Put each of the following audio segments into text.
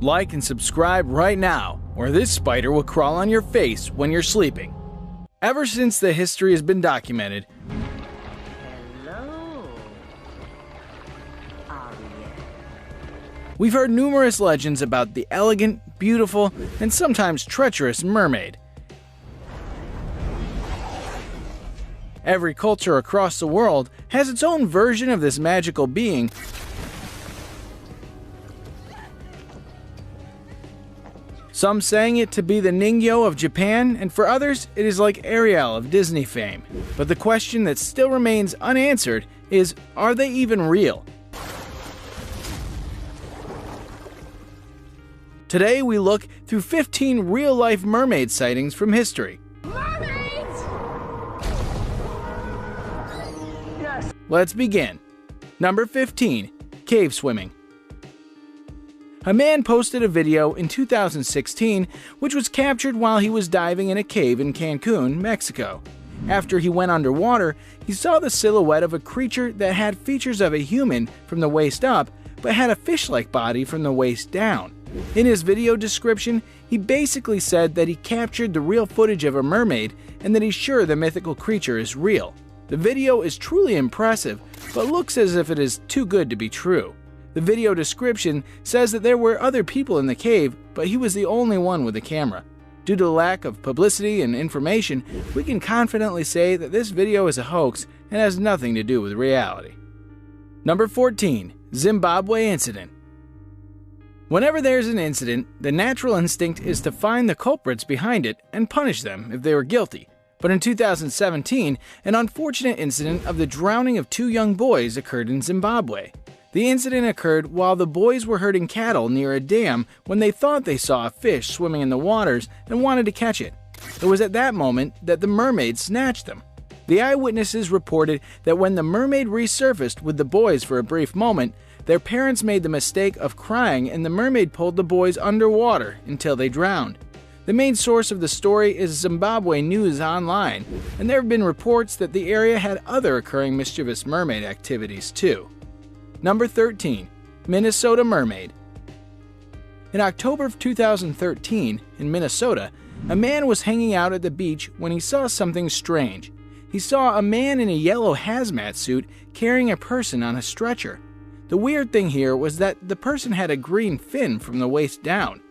Like and subscribe right now, or this spider will crawl on your face when you're sleeping. Ever since the history has been documented, we've heard numerous legends about the elegant, beautiful, and sometimes treacherous mermaid. Every culture across the world has its own version of this magical being. Some saying it to be the Ningyo of Japan, and for others, it is like Ariel of Disney fame. But the question that still remains unanswered is, are they even real? Today we look through 15 real-life mermaid sightings from history. Mermaids! Yes. Let's begin. Number 15. Cave swimming. A man posted a video in 2016 which was captured while he was diving in a cave in Cancun, Mexico. After he went underwater, he saw the silhouette of a creature that had features of a human from the waist up, but had a fish-like body from the waist down. In his video description, he basically said that he captured the real footage of a mermaid and that he's sure the mythical creature is real. The video is truly impressive, but looks as if it is too good to be true. The video description says that there were other people in the cave, but he was the only one with a camera. Due to the lack of publicity and information, we can confidently say that this video is a hoax and has nothing to do with reality. Number 14. Zimbabwe Incident. Whenever there's an incident, the natural instinct is to find the culprits behind it and punish them if they were guilty. But in 2017, an unfortunate incident of the drowning of 2 young boys occurred in Zimbabwe. The incident occurred while the boys were herding cattle near a dam when they thought they saw a fish swimming in the waters and wanted to catch it. It was at that moment that the mermaid snatched them. The eyewitnesses reported that when the mermaid resurfaced with the boys for a brief moment, their parents made the mistake of crying and the mermaid pulled the boys underwater until they drowned. The main source of the story is Zimbabwe News Online, and there have been reports that the area had other occurring mischievous mermaid activities too. Number 13. Minnesota Mermaid. In October of 2013, in Minnesota, a man was hanging out at the beach when he saw something strange. He saw a man in a yellow hazmat suit carrying a person on a stretcher. The weird thing here was that the person had a green fin from the waist down.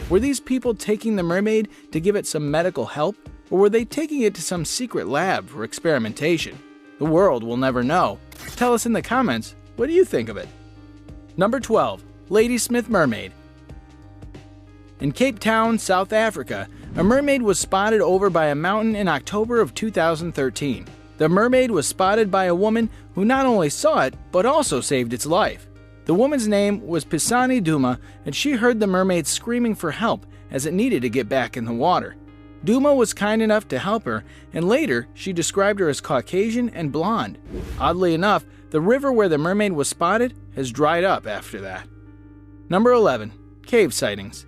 Were these people taking the mermaid to give it some medical help, or were they taking it to some secret lab for experimentation? The world will never know. Tell us in the comments, what do you think of it? Number 12. Ladysmith Mermaid. In Cape Town, South Africa, a mermaid was spotted over by a mountain in October of 2013. The mermaid was spotted by a woman who not only saw it, but also saved its life. The woman's name was Pisani Duma, and she heard the mermaid screaming for help as it needed to get back in the water. Duma was kind enough to help her, and later she described her as Caucasian and blonde. Oddly enough, the river where the mermaid was spotted has dried up after that. Number 11. Cave sightings.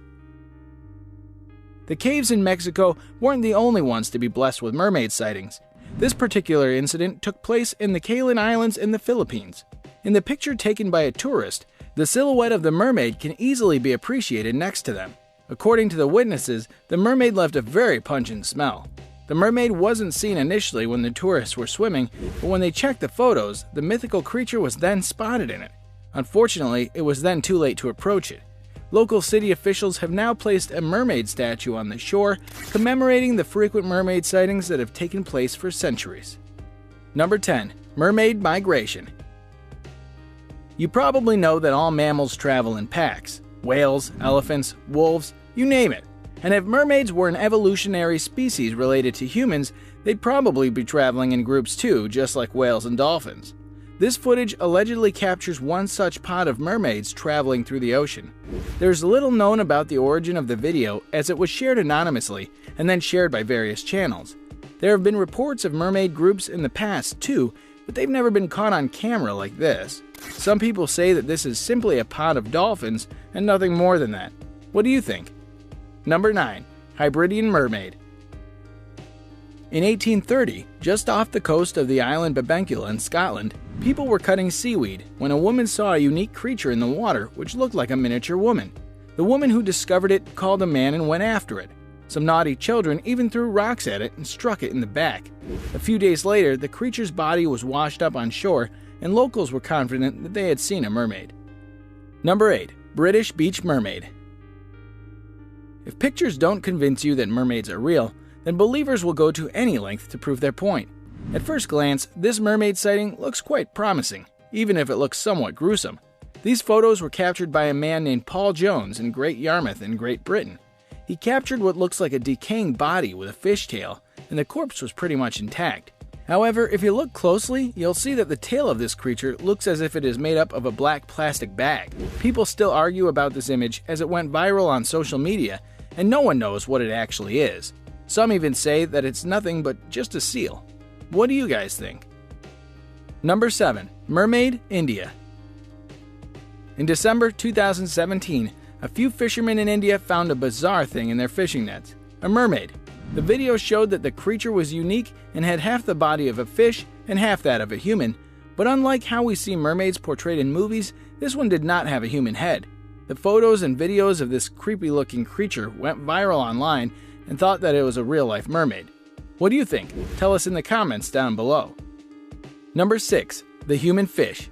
The caves in Mexico weren't the only ones to be blessed with mermaid sightings. This particular incident took place in the Calan Islands in the Philippines. In the picture taken by a tourist, the silhouette of the mermaid can easily be appreciated next to them. According to the witnesses, the mermaid left a very pungent smell. The mermaid wasn't seen initially when the tourists were swimming, but when they checked the photos, the mythical creature was then spotted in it. Unfortunately, it was then too late to approach it. Local city officials have now placed a mermaid statue on the shore, commemorating the frequent mermaid sightings that have taken place for centuries. Number 10. Mermaid migration. You probably know that all mammals travel in packs. Whales, elephants, wolves, you name it. And if mermaids were an evolutionary species related to humans, they'd probably be traveling in groups too, just like whales and dolphins. This footage allegedly captures one such pod of mermaids traveling through the ocean. There's little known about the origin of the video, as it was shared anonymously and then shared by various channels. There have been reports of mermaid groups in the past too, but they've never been caught on camera like this. Some people say that this is simply a pod of dolphins and nothing more than that. What do you think? Number 9. Hebridean Mermaid. In 1830, just off the coast of the island Babencula in Scotland, people were cutting seaweed when a woman saw a unique creature in the water which looked like a miniature woman. The woman who discovered it called a man and went after it. Some naughty children even threw rocks at it and struck it in the back. A few days later, the creature's body was washed up on shore, and locals were confident that they had seen a mermaid. Number 8. British Beach Mermaid. If pictures don't convince you that mermaids are real, then believers will go to any length to prove their point. At first glance, this mermaid sighting looks quite promising, even if it looks somewhat gruesome. These photos were captured by a man named Paul Jones in Great Yarmouth in Great Britain. He captured what looks like a decaying body with a fishtail, and the corpse was pretty much intact. However, if you look closely, you'll see that the tail of this creature looks as if it is made up of a black plastic bag. People still argue about this image as it went viral on social media, and no one knows what it actually is. Some even say that it's nothing but just a seal. What do you guys think? Number 7. Mermaid, India. In December 2017, a few fishermen in India found a bizarre thing in their fishing nets: a mermaid. The video showed that the creature was unique and had half the body of a fish and half that of a human, but unlike how we see mermaids portrayed in movies, this one did not have a human head. The photos and videos of this creepy-looking creature went viral online and thought that it was a real-life mermaid. What do you think? Tell us in the comments down below. Number 6. The Human Fish.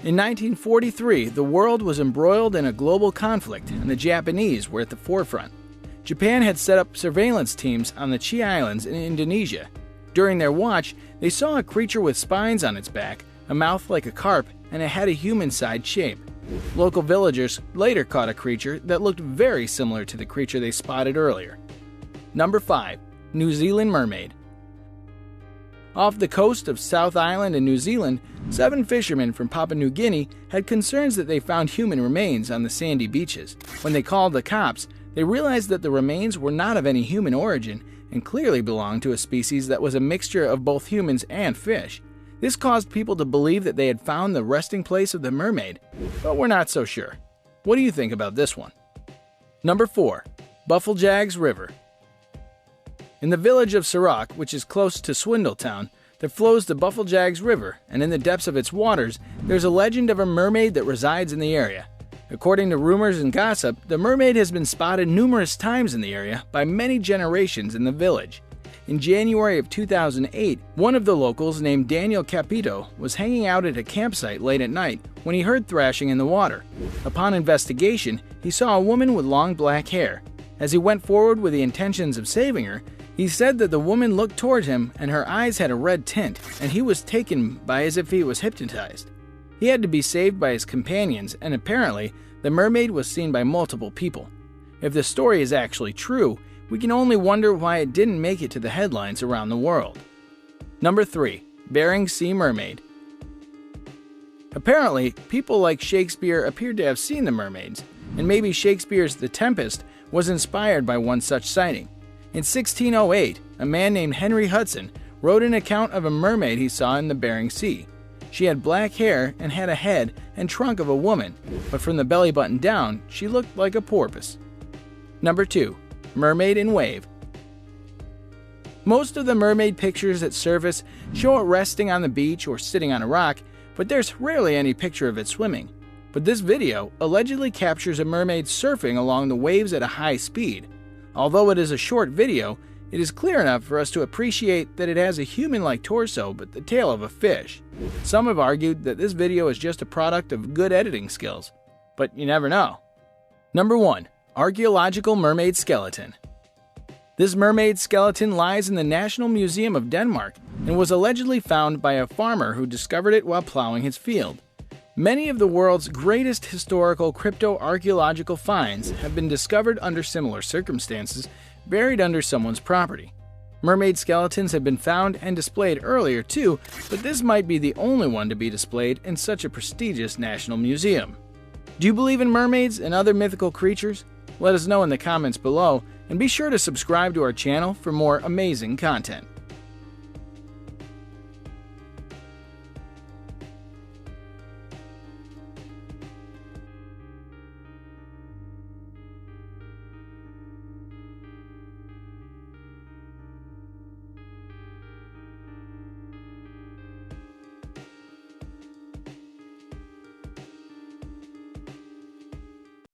In 1943, the world was embroiled in a global conflict, and the Japanese were at the forefront. Japan had set up surveillance teams on the Chi Islands in Indonesia. During their watch, they saw a creature with spines on its back, a mouth like a carp, and it had a human-sized shape. Local villagers later caught a creature that looked very similar to the creature they spotted earlier. Number 5. New Zealand Mermaid. Off the coast of South Island in New Zealand, 7 fishermen from Papua New Guinea had concerns that they found human remains on the sandy beaches. When they called the cops, they realized that the remains were not of any human origin and clearly belonged to a species that was a mixture of both humans and fish. This caused people to believe that they had found the resting place of the mermaid, but we're not so sure. What do you think about this one? Number 4. Bufflejags River. In the village of Sarak, which is close to Swindletown, there flows the Bufflejags River, and in the depths of its waters, there's a legend of a mermaid that resides in the area. According to rumors and gossip, the mermaid has been spotted numerous times in the area by many generations in the village. In January of 2008, one of the locals named Daniel Capito was hanging out at a campsite late at night when he heard thrashing in the water. Upon investigation, he saw a woman with long black hair. As he went forward with the intentions of saving her, he said that the woman looked toward him and her eyes had a red tint, and he was taken by as if he was hypnotized. He had to be saved by his companions, and apparently, the mermaid was seen by multiple people. If the story is actually true, we can only wonder why it didn't make it to the headlines around the world. Number 3. Bering Sea Mermaid. Apparently, people like Shakespeare appeared to have seen the mermaids, and maybe Shakespeare's The Tempest was inspired by one such sighting. In 1608, a man named Henry Hudson wrote an account of a mermaid he saw in the Bering Sea. She had black hair and had a head and trunk of a woman, but from the belly button down, she looked like a porpoise. Number 2. Mermaid in Wave. Most of the mermaid pictures that surface show it resting on the beach or sitting on a rock, but there's rarely any picture of it swimming. But this video allegedly captures a mermaid surfing along the waves at a high speed. Although it is a short video, it is clear enough for us to appreciate that it has a human-like torso but the tail of a fish. Some have argued that this video is just a product of good editing skills, but you never know. Number 1. Archaeological Mermaid Skeleton. This mermaid skeleton lies in the National Museum of Denmark and was allegedly found by a farmer who discovered it while plowing his field. Many of the world's greatest historical crypto-archaeological finds have been discovered under similar circumstances, buried under someone's property. Mermaid skeletons have been found and displayed earlier too, but this might be the only one to be displayed in such a prestigious national museum. Do you believe in mermaids and other mythical creatures? Let us know in the comments below, and be sure to subscribe to our channel for more amazing content.